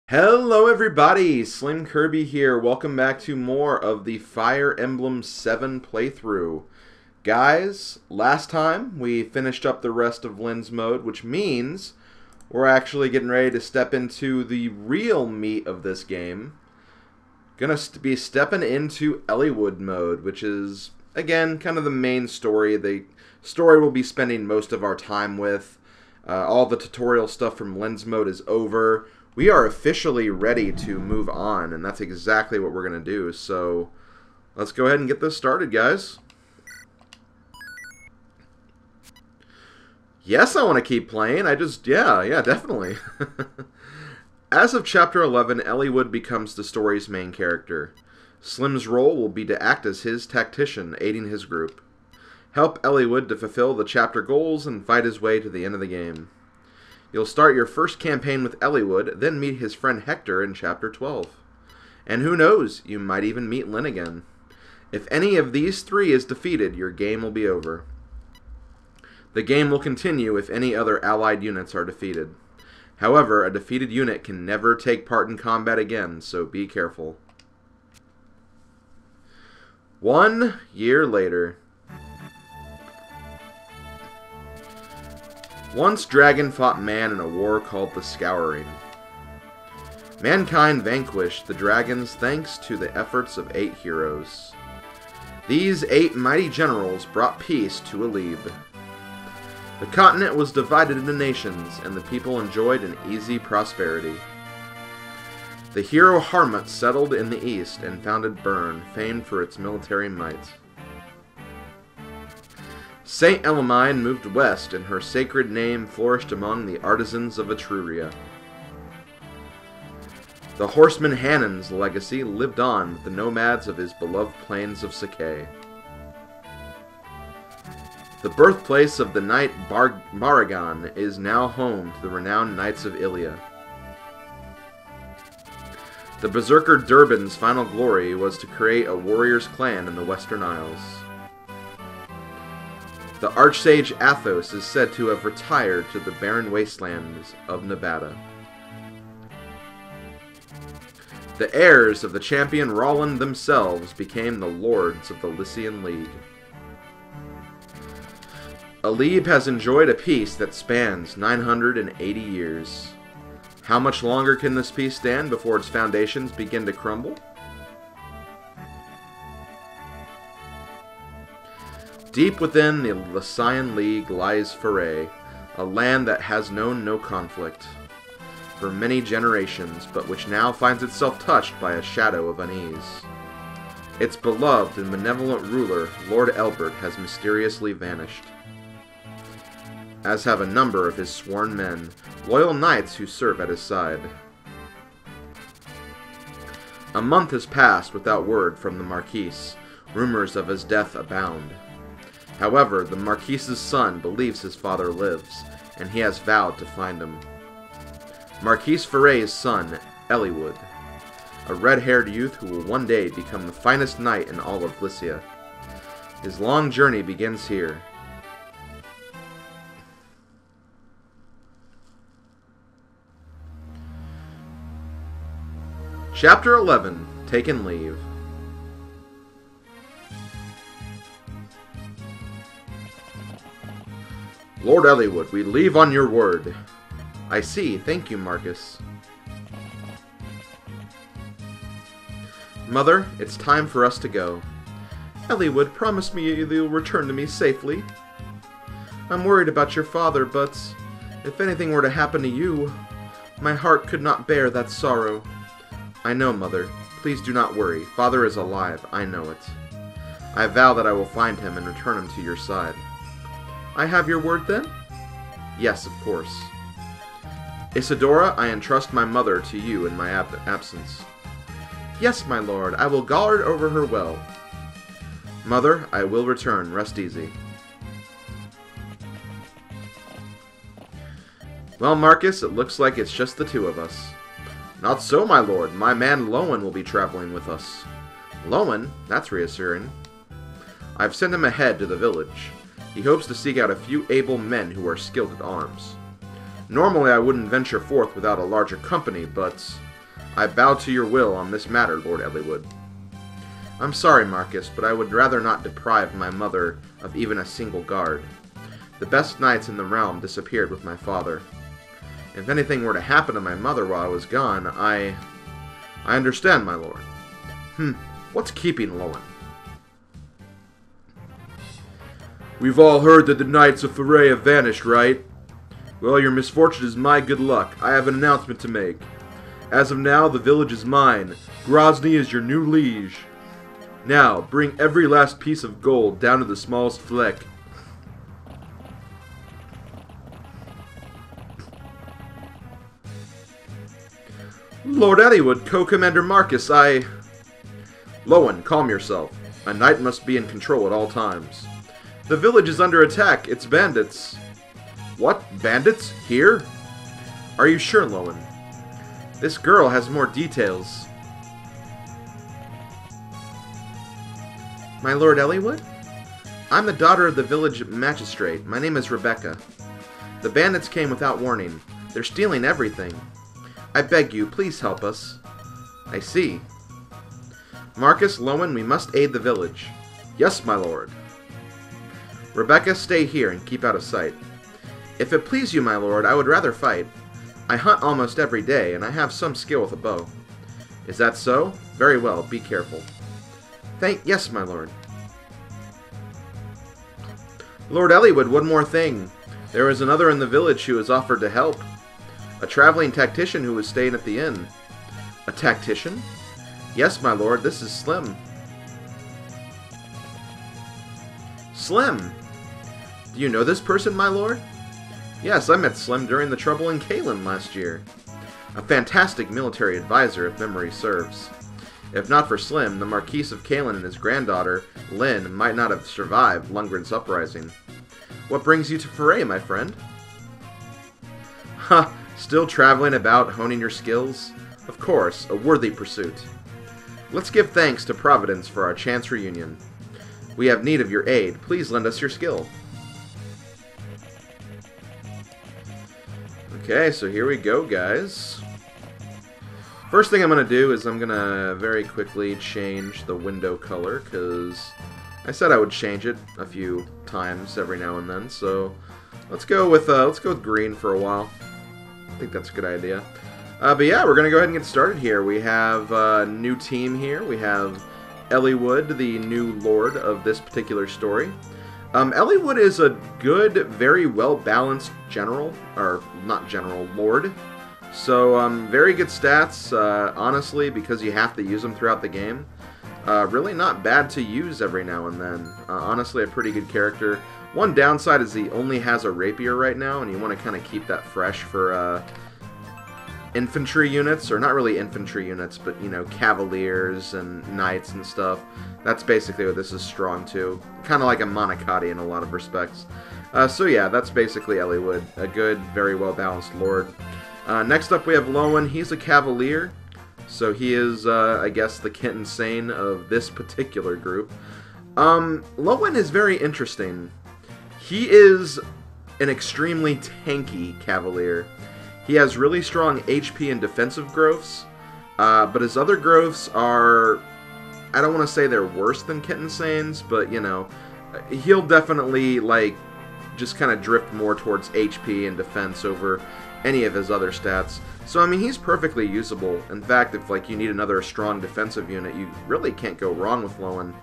Hello everybody, SlimKirby here. Welcome back to more of the Fire Emblem 7 playthrough. Guys, last time we finished up the rest of Lynn's mode, which means we're actually getting ready to step into the real meat of this game. Gonna be stepping into Eliwood mode, which is, again, kind of the main story. The story we'll be spending most of our time with. All the tutorial stuff from Lynn's mode is over. We are officially ready to move on, and that's exactly what we're going to do. So, let's go ahead and get this started, guys. Yes, I want to keep playing. Yeah, definitely. As of Chapter 11, Eliwood becomes the story's main character. Slim's role will be to act as his tactician, aiding his group. Help Eliwood to fulfill the chapter goals and fight his way to the end of the game. You'll start your first campaign with Eliwood, then meet his friend Hector in Chapter 12. And who knows, you might even meet Lyn again. If any of these three is defeated, your game will be over. The game will continue if any other allied units are defeated. However, a defeated unit can never take part in combat again, so be careful. 1 year later. Once dragon fought man in a war called the Scouring. Mankind vanquished the dragons thanks to the efforts of 8 heroes. These 8 mighty generals brought peace to Elibe. The continent was divided into nations, and the people enjoyed an easy prosperity. The hero Harmut settled in the east and founded Bern, famed for its military might. Saint Elimine moved west, and her sacred name flourished among the artisans of Etruria. The horseman Hanan's legacy lived on with the nomads of his beloved plains of Sakai. The birthplace of the knight Baragon is now home to the renowned Knights of Ilia. The berserker Durban's final glory was to create a warrior's clan in the Western Isles. The Archsage Athos is said to have retired to the barren wastelands of Nevada. The heirs of the champion Roland themselves became the lords of the Lycian League. Elibe has enjoyed a peace that spans 980 years. How much longer can this peace stand before its foundations begin to crumble? Deep within the Lycian League lies Pheraen, a land that has known no conflict for many generations, but which now finds itself touched by a shadow of unease. Its beloved and benevolent ruler, Lord Elbert, has mysteriously vanished, as have a number of his sworn men, loyal knights who serve at his side. A month has passed without word from the Marquis. Rumors of his death abound. However, the Marquis's son believes his father lives, and he has vowed to find him. Marquis Pheraen's son, Eliwood, a red-haired youth who will one day become the finest knight in all of Lycia. His long journey begins here. Chapter 11, Taken Leave. Lord Eliwood, we leave on your word. I see. Thank you, Marcus. Mother, it's time for us to go. Eliwood, promise me you'll return to me safely. I'm worried about your father, but if anything were to happen to you, my heart could not bear that sorrow. I know, Mother. Please do not worry. Father is alive. I know it. I vow that I will find him and return him to your side. I have your word, then? Yes, of course. Isidora, I entrust my mother to you in my absence. Yes, my lord, I will guard over her well. Mother, I will return. Rest easy. Well, Marcus, it looks like it's just the two of us. Not so, my lord. My man Lowen will be traveling with us. Lowen? That's reassuring. I've sent him ahead to the village. He hopes to seek out a few able men who are skilled at arms. Normally I wouldn't venture forth without a larger company, but I bow to your will on this matter, Lord Eliwood. I'm sorry, Marcus, but I would rather not deprive my mother of even a single guard. The best knights in the realm disappeared with my father. If anything were to happen to my mother while I was gone, I understand, my lord. What's keeping Lowen? We've all heard that the knights of Pheraen have vanished, right? Well, your misfortune is my good luck. I have an announcement to make. As of now, the village is mine. Grozny is your new liege. Now, bring every last piece of gold down to the smallest fleck. Lord Eliwood, Co-Commander Marcus, Lowen, calm yourself. A knight must be in control at all times. The village is under attack. It's bandits. What? Bandits? Here? Are you sure, Lowen? This girl has more details. My Lord Eliwood? I'm the daughter of the village magistrate. My name is Rebecca. The bandits came without warning. They're stealing everything. I beg you, please help us. I see. Marcus, Lowen, we must aid the village. Yes, my lord. Rebecca, stay here and keep out of sight. If it please you, my lord, I would rather fight. I hunt almost every day, and I have some skill with a bow. Is that so? Very well, be careful. Yes, my lord. Lord Eliwood, one more thing. There was another in the village who was offered to help. A traveling tactician who was staying at the inn. A tactician? Yes, my lord, this is Slim. Slim! Do you know this person, my lord? Yes, I met Slim during the trouble in Kalen last year. A fantastic military advisor, if memory serves. If not for Slim, the Marquis of Kalen and his granddaughter, Lynn, might not have survived Lundgren's uprising. What brings you to Pheraen, my friend? Ha! Still traveling about, honing your skills? Of course, a worthy pursuit. Let's give thanks to Providence for our chance reunion. We have need of your aid. Please lend us your skill. Okay, so here we go, guys. First thing I'm going to do is I'm going to very quickly change the window color, because I said I would change it a few times every now and then. So let's go with green for a while. I think that's a good idea. But yeah, we're going to go ahead and get started here. We have a new team here. We have Eliwood, the new lord of this particular story. Eliwood is a good, very well-balanced general, or not general, lord. So, very good stats, honestly, because you have to use them throughout the game. Really not bad to use every now and then. Honestly, a pretty good character. One downside is he only has a rapier right now, and you want to kind of keep that fresh for infantry units, or not really infantry units, but, you know, cavaliers and knights and stuff. That's basically what this is strong to. Kind of like a Monocotti in a lot of respects. So yeah, that's basically Eliwood. A good, very well-balanced lord. Next up we have Lowen. He's a cavalier. So he is, I guess, the Kent and Sane of this particular group. Lowen is very interesting. He is an extremely tanky cavalier. He has really strong HP and defensive growths, but his other growths are, I don't want to say they're worse than Kent and Sane's, but, you know, he'll definitely, like, just kind of drift more towards HP and defense over any of his other stats. So, I mean, he's perfectly usable. In fact, if, like, you need another strong defensive unit, you really can't go wrong with Lowen.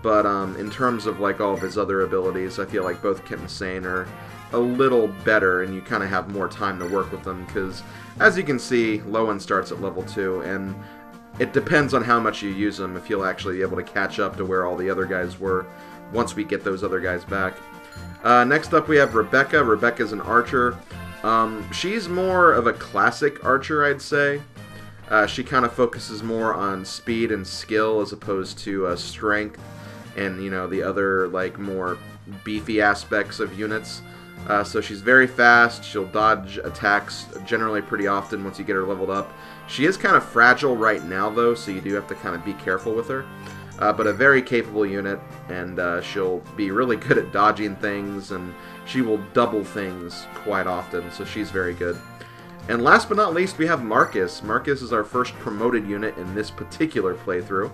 But, in terms of, like, all of his other abilities, I feel like both Kent and Sane are a little better, and you kind of have more time to work with them, because, as you can see, Lowen starts at level 2, and it depends on how much you use him if you'll actually be able to catch up to where all the other guys were once we get those other guys back. Next up we have Rebecca. Rebecca's an archer. She's more of a classic archer, I'd say. She kind of focuses more on speed and skill as opposed to strength and, you know, the other, like, more beefy aspects of units. So she's very fast. She'll dodge attacks generally pretty often once you get her leveled up. She is kind of fragile right now, though, so you do have to kind of be careful with her. But a very capable unit, and she'll be really good at dodging things, and she will double things quite often, so she's very good. And last but not least, we have Marcus. Marcus is our first promoted unit in this particular playthrough.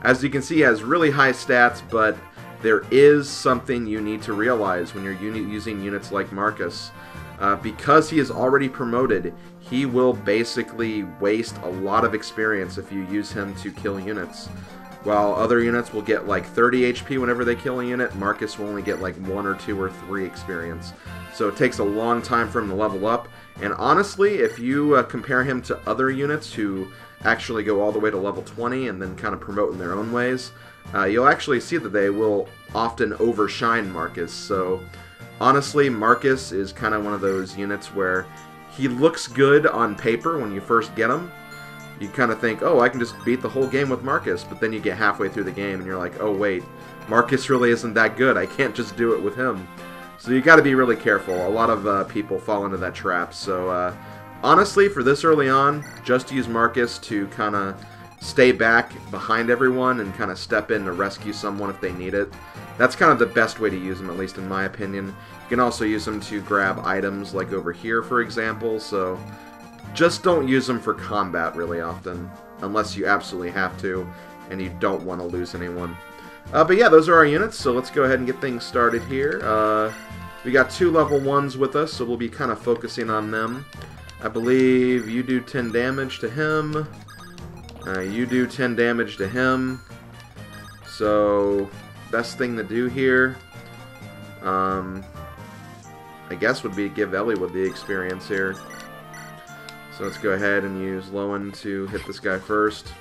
As you can see, he has really high stats, but there is something you need to realize when you're using units like Marcus. Because he is already promoted, he will basically waste a lot of experience if you use him to kill units. While other units will get like 30 HP whenever they kill a unit, Marcus will only get like 1 or 2 or 3 experience. So it takes a long time for him to level up. And honestly, if you compare him to other units who actually go all the way to level 20 and then kind of promote in their own ways, you'll actually see that they will often overshine Marcus. So honestly, Marcus is kind of one of those units where he looks good on paper when you first get him. You kind of think, oh, I can just beat the whole game with Marcus, but then you get halfway through the game and you're like, oh wait, Marcus really isn't that good. I can't just do it with him. So you got to be really careful. A lot of people fall into that trap. So honestly, for this early on, just use Marcus to kind of stay back behind everyone and kind of step in to rescue someone if they need it. That's kind of the best way to use him, at least in my opinion. You can also use him to grab items, like over here, for example. So just don't use them for combat really often, unless you absolutely have to and you don't want to lose anyone. But yeah, those are our units, so let's go ahead and get things started here. We got 2 level 1s with us, so we'll be kind of focusing on them. I believe you do 10 damage to him. You do 10 damage to him. So, best thing to do here, I guess, would be to give Eliwood the experience here. So let's go ahead and use Lowen to hit this guy first.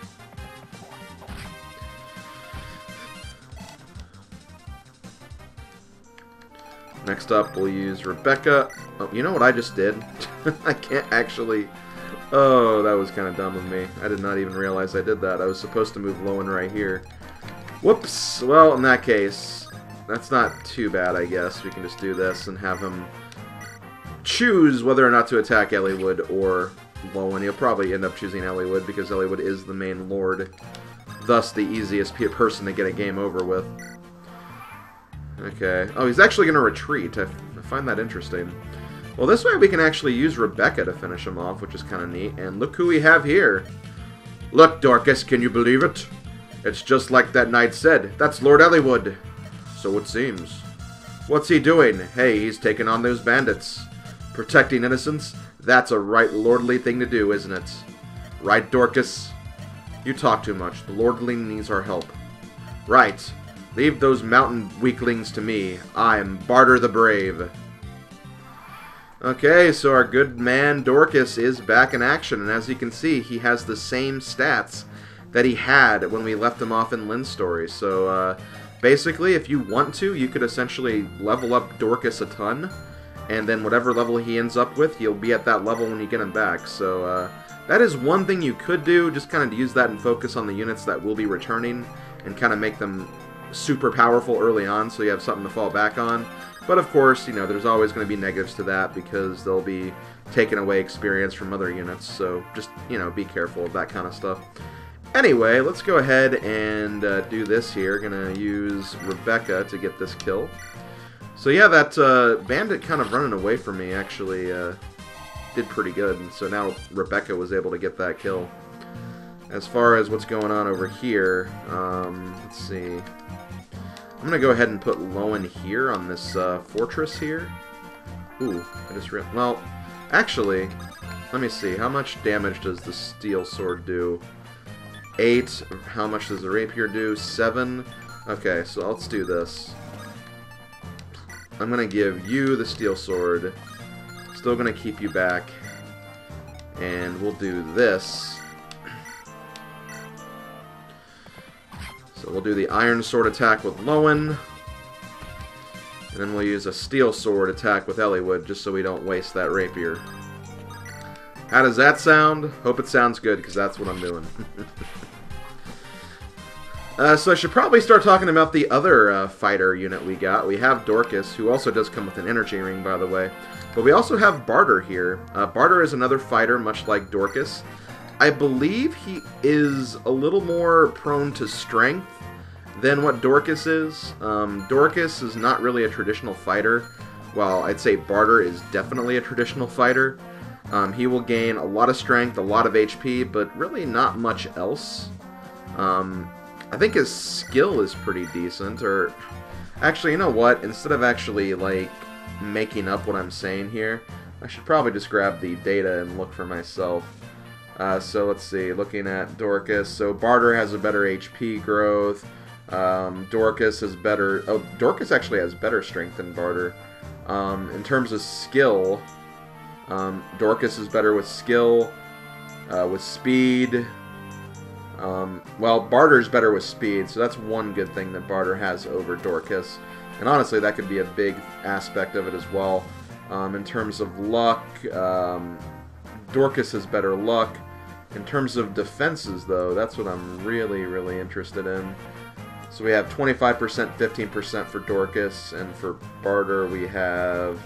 Next up, we'll use Rebecca. Oh, you know what I just did? I can't actually... Oh, that was kind of dumb of me. I did not even realize I did that. I was supposed to move Lowen right here. Whoops! Well, in that case, that's not too bad, I guess. We can just do this and have him choose whether or not to attack Eliwood or Lowen. He'll probably end up choosing Eliwood because Eliwood is the main lord. Thus, the easiest person to get a game over with. Okay. Oh, he's actually going to retreat. I find that interesting. Well, this way we can actually use Rebecca to finish him off, which is kind of neat. And look who we have here. Look, Dorcas, can you believe it? It's just like that knight said. That's Lord Eliwood. So it seems. What's he doing? Hey, he's taking on those bandits. Protecting innocents? That's a right lordly thing to do, isn't it? Right, Dorcas? You talk too much. The lordling needs our help. Right. Leave those mountain weaklings to me. I'm Barter the Brave. Okay, so our good man Dorcas is back in action, and as you can see, he has the same stats that he had when we left him off in Lynn's story. So, basically, if you want to, you could essentially level up Dorcas a ton, and then whatever level he ends up with, he'll be at that level when you get him back. So, that is one thing you could do, just kind of use that and focus on the units that will be returning, and kind of make them super powerful early on so you have something to fall back on. But of course, you know, there's always going to be negatives to that because they'll be taking away experience from other units, so just, you know, be careful of that kind of stuff. Anyway, let's go ahead and do this here. Gonna use Rebecca to get this kill. So yeah, that bandit kind of running away from me actually did pretty good, and so now Rebecca was able to get that kill. As far as what's going on over here, let's see. I'm going to go ahead and put Lowen here on this fortress here. Ooh, I just realized. Well, actually, let me see. How much damage does the steel sword do? 8. How much does the rapier do? 7. Okay, so let's do this. I'm going to give you the steel sword. Still going to keep you back. And we'll do this. So we'll do the iron sword attack with Lowen. And then we'll use a steel sword attack with Eliwood, just so we don't waste that rapier. How does that sound? Hope it sounds good, because that's what I'm doing. So I should probably start talking about the other fighter unit we got. We have Dorcas, who also does come with an energy ring, by the way. But we also have Barter here. Barter is another fighter, much like Dorcas. I believe he is a little more prone to strength than what Dorcas is. Dorcas is not really a traditional fighter, while I'd say Barter is definitely a traditional fighter. He will gain a lot of strength, a lot of HP, but really not much else. I think his skill is pretty decent, or... Actually, you know what? Instead of actually, like, making up what I'm saying here, I should probably just grab the data and look for myself. So let's see, looking at Dorcas. So Barter has a better HP growth. Dorcas has better... Oh, Dorcas actually has better strength than Barter. In terms of skill, Dorcas is better with skill, with speed. Well, Barter's better with speed, so that's one good thing that Barter has over Dorcas. And honestly, that could be a big aspect of it as well. In terms of luck, Dorcas has better luck. In terms of defenses, though, that's what I'm really, really interested in. So we have 25%, 15% for Dorcas, and for Barter we have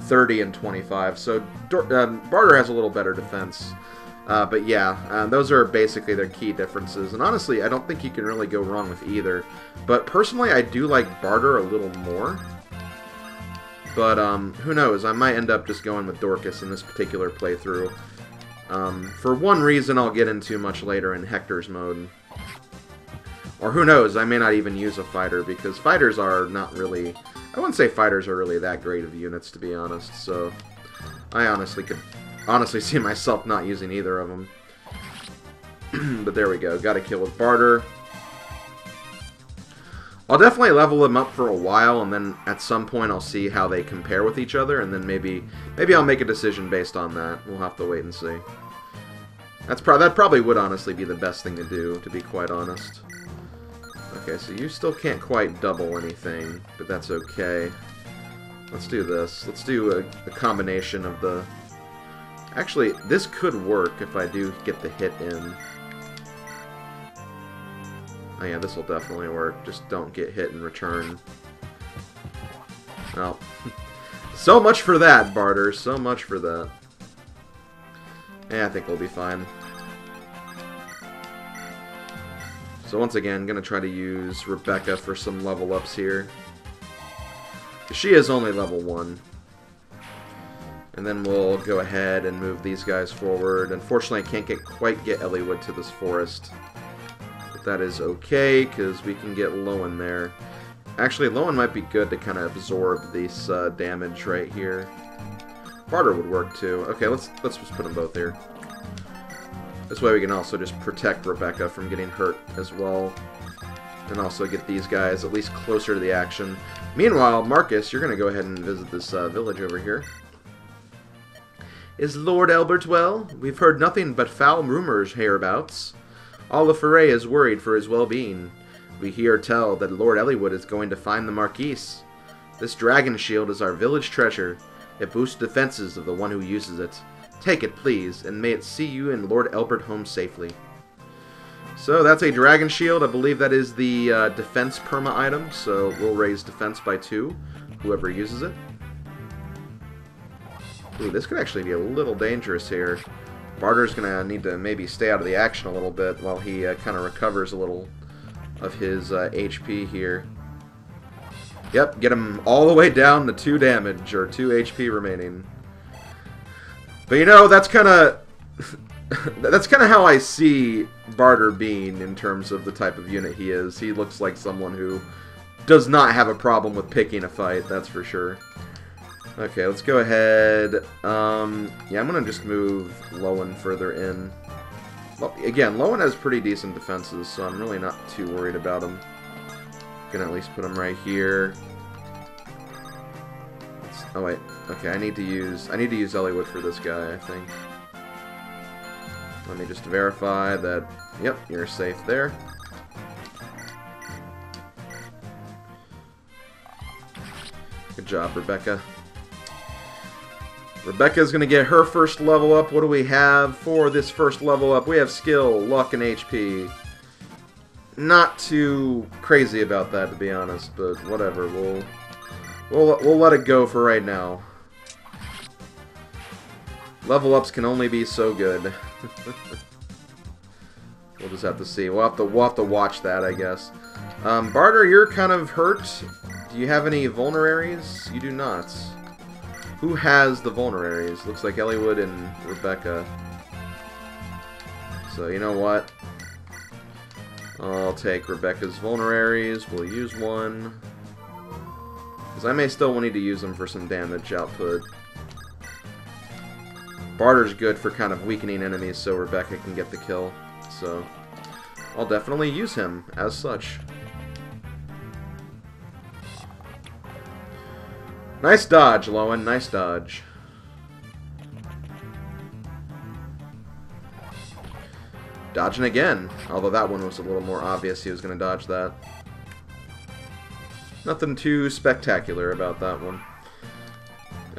30 and 25. So Barter has a little better defense. But yeah, those are basically their key differences. And honestly, I don't think you can really go wrong with either. But personally, I do like Barter a little more. But who knows? I might end up just going with Dorcas in this particular playthrough. For one reason I'll get into much later in Hector's mode. Or who knows, I may not even use a fighter, because fighters are not really... I wouldn't say fighters are really that great of units, to be honest, so... I honestly could see myself not using either of them. But there we go, got a kill with Barter. I'll definitely level them up for a while, and then at some point I'll see how they compare with each other, and then maybe I'll make a decision based on that. We'll have to wait and see. That probably would honestly be the best thing to do, to be quite honest. Okay, so you still can't quite double anything, but that's okay. Let's do this. Let's do a combination of the... Actually, this could work if I do get the hit in. Oh yeah, this will definitely work. Just don't get hit in return. Well, so much for that, Barter. So much for that. Yeah, I think we'll be fine. So once again, going to try to use Rebecca for some level ups here. She is only level 1. And then we'll go ahead and move these guys forward. Unfortunately, I can't quite get Eliwood to this forest. But that is okay, because we can get Lowen there. Actually, Lowen might be good to kind of absorb this damage right here. Barter would work too. Okay, let's just put them both here. This way we can also just protect Rebecca from getting hurt as well. And also get these guys at least closer to the action. Meanwhile, Marcus, you're going to go ahead and visit this village over here. Is Lord Albert well? We've heard nothing but foul rumors hereabouts. All of Pheraen is worried for his well-being. We hear tell that Lord Eliwood is going to find the Marquise. This dragon shield is our village treasure. It boosts defenses of the one who uses it. Take it, please, and may it see you and Lord Albert home safely. So that's a dragon shield. I believe that is the defense perma item, so we'll raise defense by 2, whoever uses it. Ooh, this could actually be a little dangerous here. Barter's going to need to maybe stay out of the action a little bit while he kind of recovers a little of his HP here. Yep, get him all the way down to 2 damage, or 2 HP remaining. But you know, that's kind of how I see Barter being in terms of the type of unit he is. He looks like someone who does not have a problem with picking a fight, that's for sure. Okay, let's go ahead. Yeah, I'm going to just move Lowen further in. Well, again, Lowen has pretty decent defenses, so I'm really not too worried about him. Gonna at least put him right here. Oh wait, okay, I need to use Eliwood for this guy, I think. Let me just verify that, yep, you're safe there. Good job, Rebecca. Rebecca's gonna get her first level up. What do we have for this first level up? We have skill, luck, and HP. Not too crazy about that, to be honest, but whatever, we'll let it go for right now. Level ups can only be so good. We'll just have to see. We'll have to watch that, I guess. Barter, you're kind of hurt. Do you have any vulneraries? You do not. Who has the vulneraries? Looks like Eliwood and Rebecca. So, you know what? I'll take Rebecca's vulneraries. We'll use one. Because I may still need to use them for some damage output. Barter's good for kind of weakening enemies so Rebecca can get the kill. So, I'll definitely use him as such. Nice dodge, Lowen. Nice dodge. Dodging again. Although that one was a little more obvious he was going to dodge that. Nothing too spectacular about that one.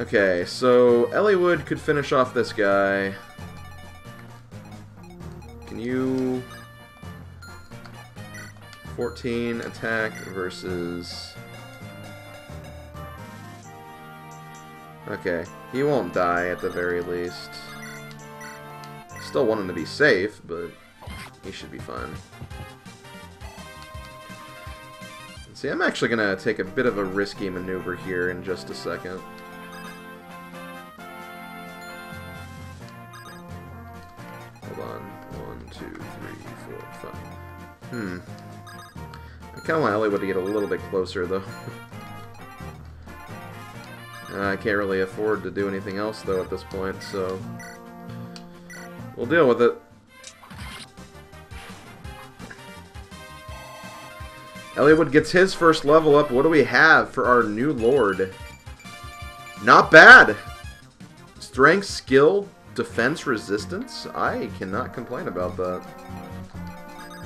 Okay, so Eliwood could finish off this guy. Can you... 14 attack versus... Okay, he won't die at the very least. Still want him to be safe, but he should be fine. See, I'm actually going to take a bit of a risky maneuver here in just a second. Hold on. 1, 2, 3, 4, 5. I kind of want Eliwood to get a little bit closer, though. I can't really afford to do anything else, though, at this point, so... we'll deal with it. Eliwood gets his first level up. What do we have for our new lord? Not bad! Strength, skill, defense, resistance? I cannot complain about that.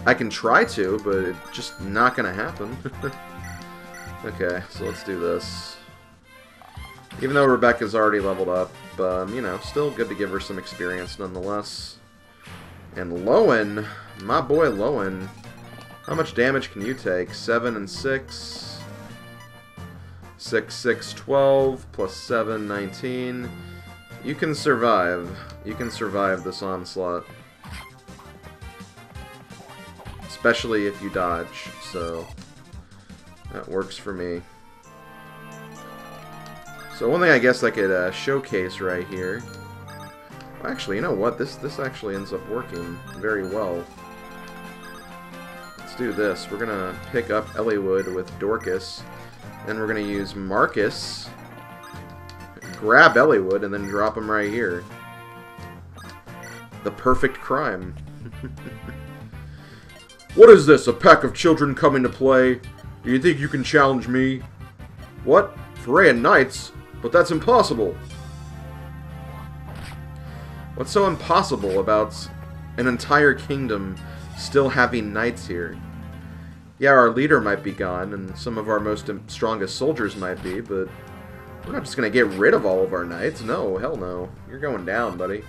I can try to, but it's just not gonna happen. Okay, so let's do this. Even though Rebecca's already leveled up, you know, still good to give her some experience nonetheless. And Lowen, my boy Lowen, how much damage can you take? 7 and 6. 6, 6, 12, plus 7, 19. You can survive. You can survive this onslaught. Especially if you dodge, so that works for me. So one thing I guess I could showcase right here. Well, actually, you know what? This actually ends up working very well. Let's do this. We're gonna pick up Eliwood with Dorcas, and we're gonna use Marcus, grab Eliwood, and then drop him right here. The perfect crime. What is this? A pack of children coming to play? Do you think you can challenge me? What? Pheraen knights? But that's impossible! What's so impossible about an entire kingdom still having knights here? Yeah, our leader might be gone, and some of our strongest soldiers might be, but we're not just gonna get rid of all of our knights. No, hell no. You're going down, buddy.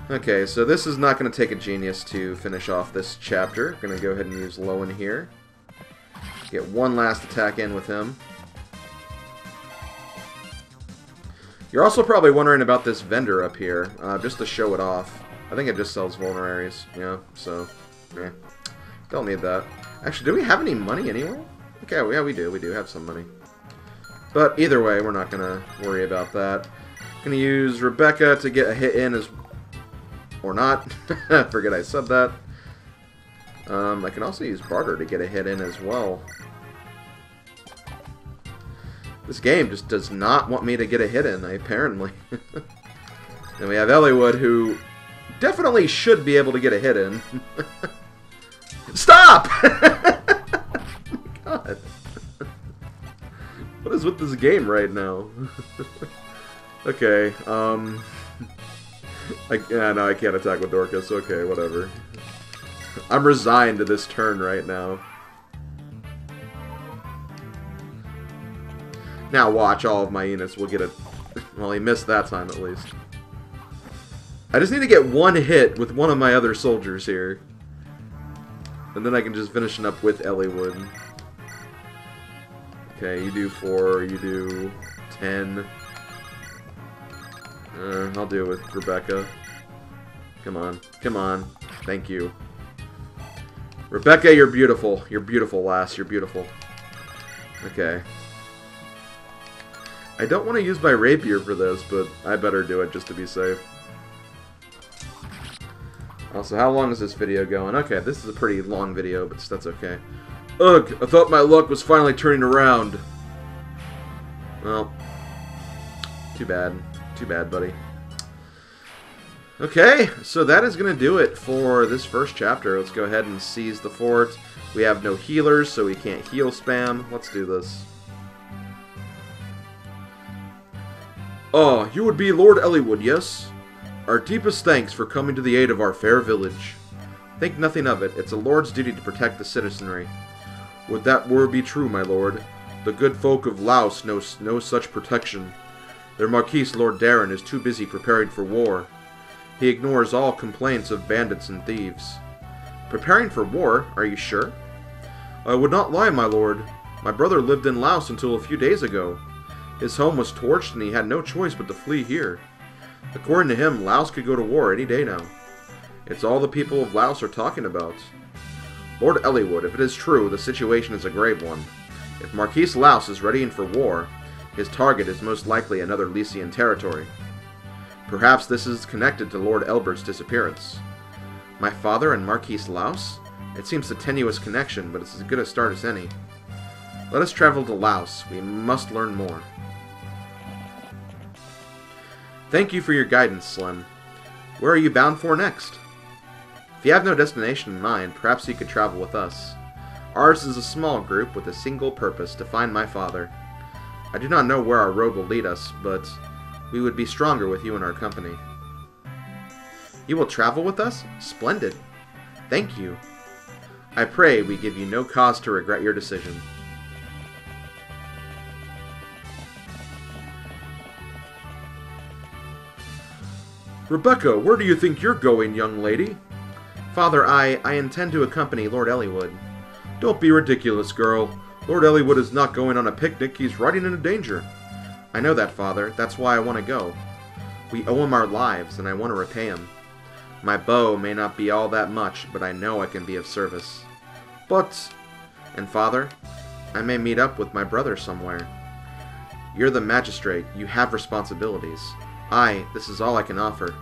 Okay, so this is not gonna take a genius to finish off this chapter. I'm gonna go ahead and use Lowen here. Get one last attack in with him. You're also probably wondering about this vendor up here, just to show it off. I think it just sells vulneraries, yeah, so, yeah. Don't need that. Actually, do we have any money anyway? Okay, yeah, we do have some money. But either way, we're not gonna worry about that. Gonna use Rebecca to get a hit in as... or not. Forget I said that. I can also use Barter to get a hit in as well. This game just does not want me to get a hit in, apparently. And we have Eliwood, who definitely should be able to get a hit in. Stop! Oh my god. What is with this game right now? Okay, no, I can't attack with Dorcas. Okay, whatever. I'm resigned to this turn right now. Now watch, all of my units will get a... Well, he missed that time at least. I just need to get one hit with one of my other soldiers here. And then I can just finish it up with Eliwood. Okay, you do 4, you do 10. I'll do it with Rebecca. Come on, come on. Thank you. Rebecca, you're beautiful. You're beautiful, lass. You're beautiful. Okay. I don't want to use my rapier for this, but I better do it just to be safe. Also, how long is this video going? Okay, this is a pretty long video, but that's okay. Ugh, I thought my luck was finally turning around. Well, too bad. Too bad, buddy. Okay, so that is going to do it for this first chapter. Let's go ahead and seize the fort. We have no healers, so we can't heal spam. Let's do this. Oh, you would be Lord Eliwood, yes? Our deepest thanks for coming to the aid of our fair village. Think nothing of it. It's a lord's duty to protect the citizenry. Would that word be true, my lord? The good folk of Laos know no such protection. Their Marquis, Lord Darren, is too busy preparing for war. He ignores all complaints of bandits and thieves. Preparing for war? Are you sure? I would not lie, my lord. My brother lived in Laos until a few days ago. His home was torched and he had no choice but to flee here. According to him, Laos could go to war any day now. It's all the people of Laos are talking about. Lord Eliwood, if it is true, the situation is a grave one. If Marquis Laos is readying for war, his target is most likely another Lycian territory. Perhaps this is connected to Lord Elbert's disappearance. My father and Marquis Laos? It seems a tenuous connection, but it's as good a start as any. Let us travel to Laos. We must learn more. Thank you for your guidance, Slim. Where are you bound for next? If you have no destination in mind, perhaps you could travel with us. Ours is a small group with a single purpose, to find my father. I do not know where our road will lead us, but we would be stronger with you in our company. You will travel with us? Splendid. Thank you. I pray we give you no cause to regret your decision. Rebecca, where do you think you're going, young lady? Father, I intend to accompany Lord Eliwood. Don't be ridiculous, girl. Lord Eliwood is not going on a picnic. He's riding into danger. I know that, Father. That's why I want to go. We owe him our lives, and I want to repay him. My bow may not be all that much, but I know I can be of service. But... And, Father, I may meet up with my brother somewhere. You're the magistrate. You have responsibilities. This is all I can offer.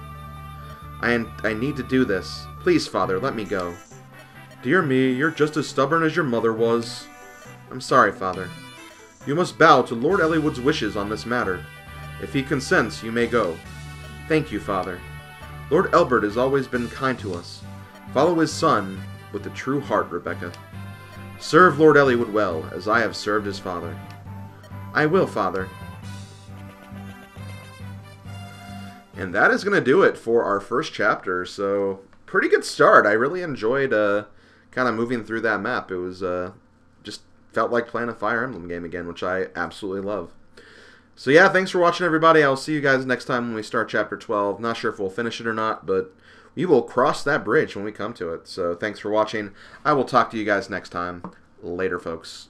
I need to do this. Please, Father, let me go. Dear me, you're just as stubborn as your mother was. I'm sorry, Father. You must bow to Lord Eliwood's wishes on this matter. If he consents, you may go. Thank you, Father. Lord Elbert has always been kind to us. Follow his son with a true heart, Rebecca. Serve Lord Eliwood well, as I have served his father. I will, Father. And that is going to do it for our first chapter. So, pretty good start. I really enjoyed kind of moving through that map. It was just felt like playing a Fire Emblem game again, which I absolutely love. So yeah, thanks for watching, everybody. I'll see you guys next time when we start Chapter 12. Not sure if we'll finish it or not, but we will cross that bridge when we come to it. So thanks for watching. I will talk to you guys next time. Later, folks.